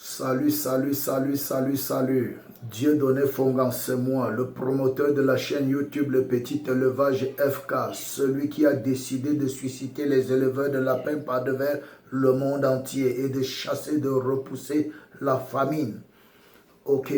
Salut, salut, salut, salut, salut. Dieu donné Fongan, c'est moi, le promoteur de la chaîne YouTube Le Petit Élevage FK, celui qui a décidé de susciter les éleveurs de lapins par devers le monde entier et de chasser, de repousser la famine. Ok,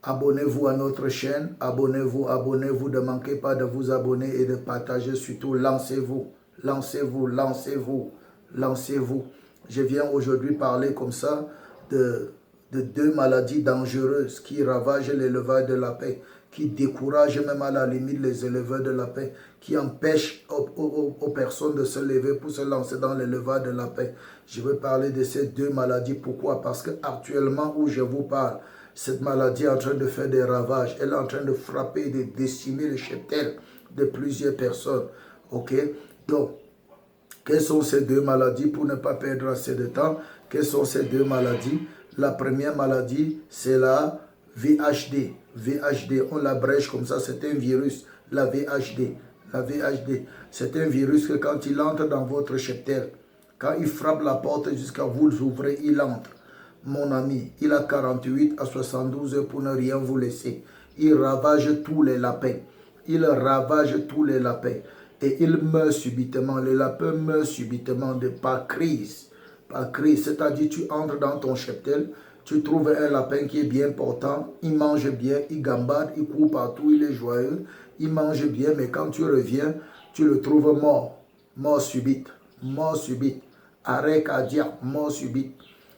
abonnez-vous à notre chaîne, abonnez-vous, abonnez-vous, ne manquez pas de vous abonner et de partager, surtout lancez-vous, lancez-vous, lancez-vous, lancez-vous. Je viens aujourd'hui parler comme ça de deux maladies dangereuses qui ravagent l'élevage de lapins, qui découragent même à la limite les éleveurs de lapins, qui empêchent aux personnes de se lever pour se lancer dans l'élevage de lapins. Je veux parler de ces deux maladies. Pourquoi? Parce qu'actuellement où je vous parle, cette maladie est en train de faire des ravages. Elle est en train de frapper, de décimer le cheptel de plusieurs personnes. Ok? Donc, quelles sont ces deux maladies pour ne pas perdre assez de temps? Quelles sont ces deux maladies? La première maladie, c'est la VHD. VHD, on l'abrège comme ça, c'est un virus. La VHD. La VHD, c'est un virus que quand il entre dans votre cheptel, quand il frappe la porte jusqu'à vous l'ouvrez, il entre. Mon ami, il a 48 à 72 heures pour ne rien vous laisser. Il ravage tous les lapins. Il ravage tous les lapins. Et il meurt subitement. Le lapin meurt subitement par crise. Par crise. C'est-à-dire, tu entres dans ton cheptel, tu trouves un lapin qui est bien portant, il mange bien, il gambade, il court partout, il est joyeux, il mange bien, mais quand tu reviens, tu le trouves mort. Mort subite. Mort subite. Arrêt cardiaque, mort subite.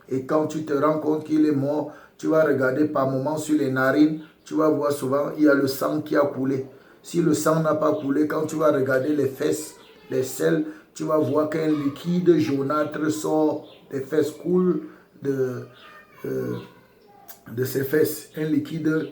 Et quand tu te rends compte qu'il est mort, tu vas regarder par moments sur les narines, tu vas voir souvent, il y a le sang qui a coulé. Si le sang n'a pas coulé, quand tu vas regarder les fesses, les selles, tu vas voir qu'un liquide jaunâtre sort des fesses, coule de ses fesses. Un liquide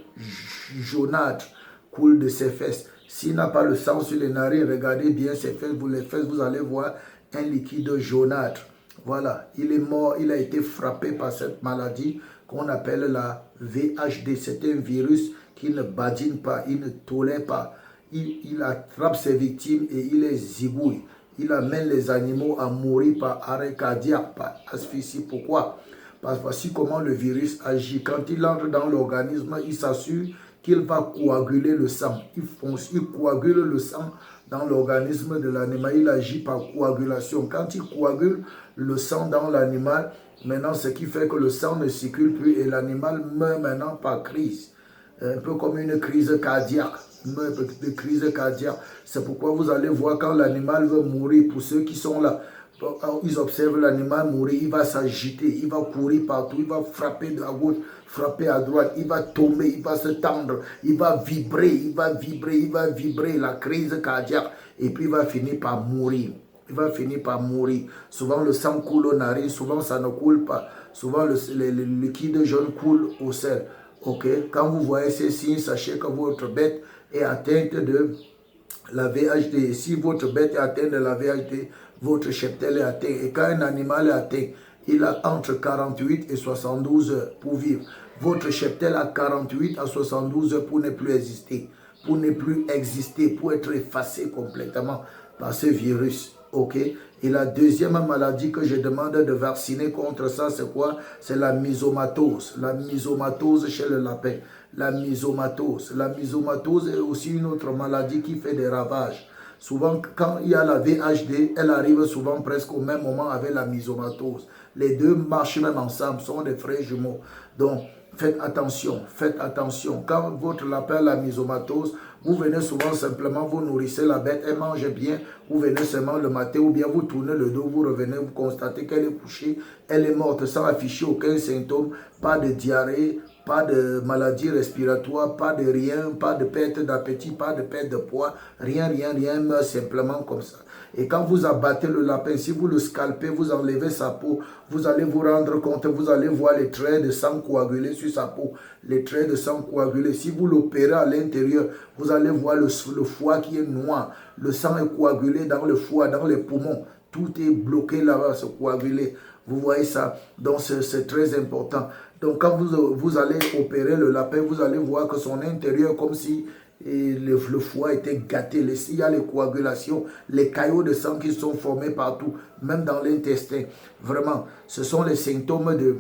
jaunâtre coule de ses fesses. S'il n'a pas le sang sur les narines, regardez bien ses fesses, vous allez voir un liquide jaunâtre. Voilà, il est mort, il a été frappé par cette maladie qu'on appelle la VHD. C'est un virus qui ne badine pas, il ne tolère pas. Il attrape ses victimes et il les zigouille. Il amène les animaux à mourir par arrêt cardiaque, par asphyxie. Pourquoi? Parce que voici comment le virus agit. Quand il entre dans l'organisme, il s'assure qu'il va coaguler le sang. Il coagule le sang dans l'organisme de l'animal. Il agit par coagulation. Quand il coagule le sang dans l'animal, maintenant, ce qui fait que le sang ne circule plus et l'animal meurt maintenant par crise. Un peu comme une crise cardiaque. De crise cardiaque. C'est pourquoi vous allez voir quand l'animal veut mourir, pour ceux qui sont là, ils observent l'animal mourir, il va s'agiter, il va courir partout, il va frapper à gauche, frapper à droite, il va tomber, il va se tendre, il va vibrer, il va vibrer, il va vibrer, la crise cardiaque, et puis il va finir par mourir. Il va finir par mourir. Souvent le sang coule aux narines, souvent ça ne coule pas. Souvent le liquide jaune coule au sel. Ok, quand vous voyez ces signes, sachez que votre bête est atteinte de la VHD. Si votre bête est atteinte de la VHD, votre cheptel est atteint. Et quand un animal est atteint, il a entre 48 et 72 heures pour vivre. Votre cheptel a 48 à 72 heures pour ne plus exister. Pour ne plus exister, pour être effacé complètement par ce virus. Ok? Et la deuxième maladie que je demande de vacciner contre ça, c'est quoi? C'est la mysomatose. La mysomatose chez le lapin. La mysomatose. La mysomatose est aussi une autre maladie qui fait des ravages. Souvent, quand il y a la VHD, elle arrive souvent presque au même moment avec la mysomatose. Les deux marchent même ensemble, sont des frères jumeaux. Donc, faites attention, faites attention. Quand votre lapin a la mysomatose, vous venez souvent simplement, vous nourrissez la bête, elle mange bien, vous venez seulement le matin ou bien vous tournez le dos, vous revenez, vous constatez qu'elle est couchée, elle est morte sans afficher aucun symptôme, pas de diarrhée, pas de maladie respiratoire, pas de rien, pas de perte d'appétit, pas de perte de poids, rien, meurt simplement comme ça. Et quand vous abattez le lapin, si vous le scalpez, vous enlevez sa peau, vous allez vous rendre compte, vous allez voir les traits de sang coagulés sur sa peau, les traits de sang coagulés. Si vous l'opérez à l'intérieur, vous allez voir le foie qui est noir, le sang est coagulé dans le foie, dans les poumons, tout est bloqué là-bas, c'est coagulé. Vous voyez ça, donc c'est très important. Donc quand vous allez opérer le lapin, vous allez voir que son intérieur, comme si le foie était gâté. Il y a les coagulations, les caillots de sang qui sont formés partout, même dans l'intestin. Vraiment, ce sont les symptômes de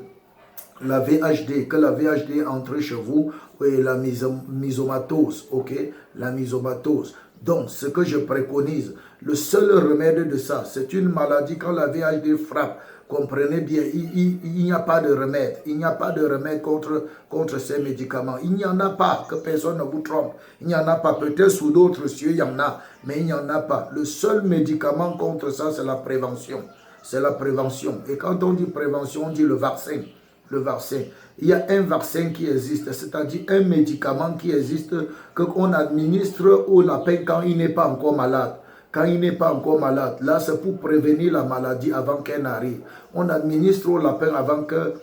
la VHD, que la VHD entre chez vous, et la mysomatose, ok, la mysomatose. Donc, ce que je préconise, le seul remède de ça, c'est une maladie, quand la VHD frappe, comprenez bien, il n'y a pas de remède. Il n'y a pas de remède contre ces médicaments. Il n'y en a pas, que personne ne vous trompe. Il n'y en a pas. Peut-être sous d'autres cieux, il y en a, mais il n'y en a pas. Le seul médicament contre ça, c'est la prévention. C'est la prévention. Et quand on dit prévention, on dit le vaccin. Le vaccin. Il y a un vaccin qui existe, c'est-à-dire un médicament qui existe qu'on administre au lapin quand il n'est pas encore malade. Quand il n'est pas encore malade, là c'est pour prévenir la maladie avant qu'elle n'arrive. On administre au lapin avant que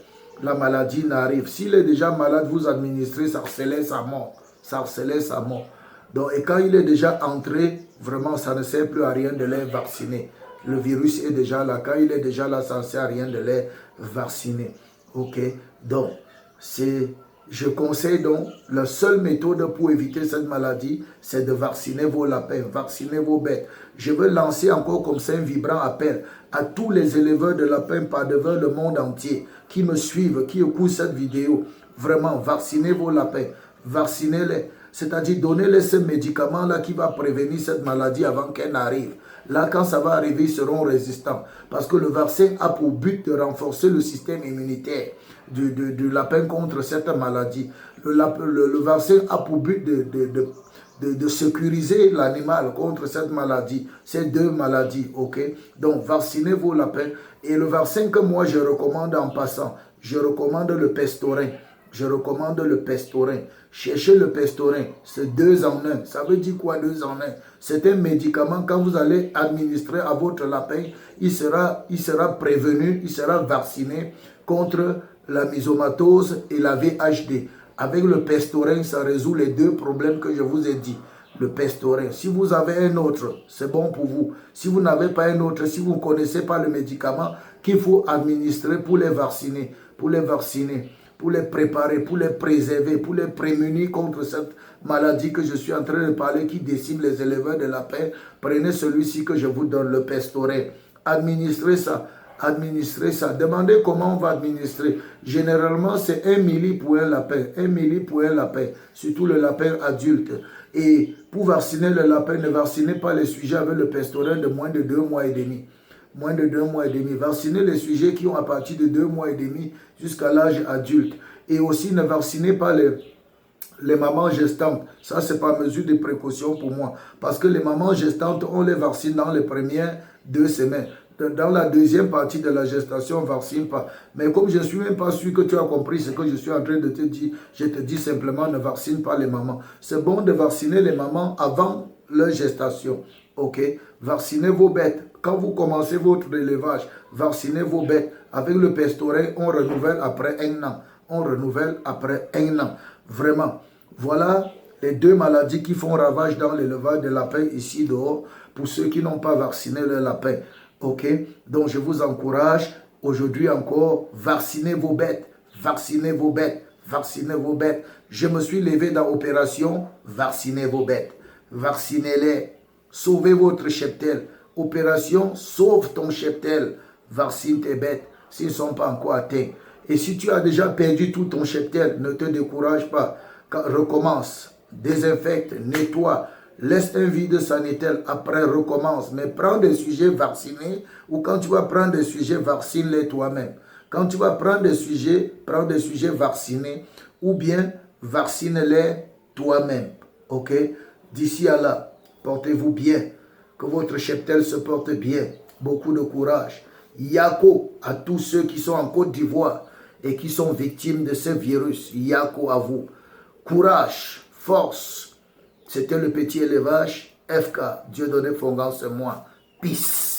la maladie n'arrive. S'il est déjà malade, vous administrez, ça harcelait sa mort. Ça harcelait sa mort. Donc, et quand il est déjà entré, vraiment ça ne sert plus à rien de les vacciner. Le virus est déjà là. Quand il est déjà là, ça ne sert à rien de les vacciner. Ok, donc, je conseille donc, la seule méthode pour éviter cette maladie, c'est de vacciner vos lapins, vacciner vos bêtes. Je veux lancer encore comme ça un vibrant appel à tous les éleveurs de lapins par devant le monde entier qui me suivent, qui écoutent cette vidéo. Vraiment, vaccinez vos lapins, vaccinez-les. C'est-à-dire, donnez-les ce médicament-là qui va prévenir cette maladie avant qu'elle n'arrive. Là, quand ça va arriver, ils seront résistants. Parce que le vaccin a pour but de renforcer le système immunitaire du lapin contre cette maladie. Le vaccin a pour but de sécuriser l'animal contre cette maladie. Ces deux maladies, ok? Donc, vaccinez vos lapins. Et le vaccin que moi, je recommande en passant, je recommande le Pestorin. Je recommande le Pestorin. Cherchez le Pestorin. C'est 2 en 1. Ça veut dire quoi 2 en 1? C'est un médicament. Quand vous allez administrer à votre lapin, il sera prévenu, il sera vacciné contre la mysomatose et la VHD. Avec le Pestorin, ça résout les 2 problèmes que je vous ai dit. Le Pestorin. Si vous avez un autre, c'est bon pour vous. Si vous n'avez pas un autre, si vous ne connaissez pas le médicament qu'il faut administrer pour les vacciner, pour les préparer, pour les préserver, pour les prémunir contre cette maladie que je suis en train de parler qui décime les éleveurs de lapins, prenez celui-ci que je vous donne, le Pestorin. Administrez ça. Administrer ça. Demandez comment on va administrer. Généralement, c'est 1 milli pour un lapin. 1 milli pour un lapin. Surtout le lapin adulte. Et pour vacciner le lapin, ne vaccinez pas les sujets avec le Pestorin de moins de 2 mois et demi. Moins de 2 mois et demi. Vaccinez les sujets qui ont à partir de 2 mois et demi jusqu'à l'âge adulte. Et aussi, ne vaccinez pas les mamans gestantes. Ça, c'est pas mesure de précaution pour moi. Parce que les mamans gestantes, on les vaccine dans les premières 2 semaines. Dans la deuxième partie de la gestation, on ne vaccine pas. Mais comme je ne suis même pas sûr que tu as compris ce que je suis en train de te dire, je te dis simplement ne vaccine pas les mamans. C'est bon de vacciner les mamans avant leur gestation. Ok? Vaccinez vos bêtes. Quand vous commencez votre élevage, vaccinez vos bêtes. Avec le Pestorin, on renouvelle après 1 an. On renouvelle après 1 an. Vraiment. Voilà les 2 maladies qui font ravage dans l'élevage de lapins ici dehors pour ceux qui n'ont pas vacciné leurs lapins. Ok, donc je vous encourage aujourd'hui encore, vaccinez vos bêtes, vaccinez vos bêtes, vaccinez vos bêtes. Je me suis levé dans l'opération, vaccinez vos bêtes, vaccinez-les, sauvez votre cheptel. Opération, sauve ton cheptel, vaccine tes bêtes s'ils ne sont pas encore atteints. Et si tu as déjà perdu tout ton cheptel, ne te décourage pas, recommence, désinfecte, nettoie. Laisse un vide sanitaire, après recommence. Mais prends des sujets vaccinés ou quand tu vas prendre des sujets, vaccine-les toi-même. Quand tu vas prends des sujets vaccinés ou bien vaccine-les toi-même. Ok? D'ici à là, portez-vous bien. Que votre cheptel se porte bien. Beaucoup de courage. Yako à tous ceux qui sont en Côte d'Ivoire et qui sont victimes de ce virus. Yako à vous. Courage, force. C'était le petit élevage FK. Dieu donné Fongan, c'est moi. Peace.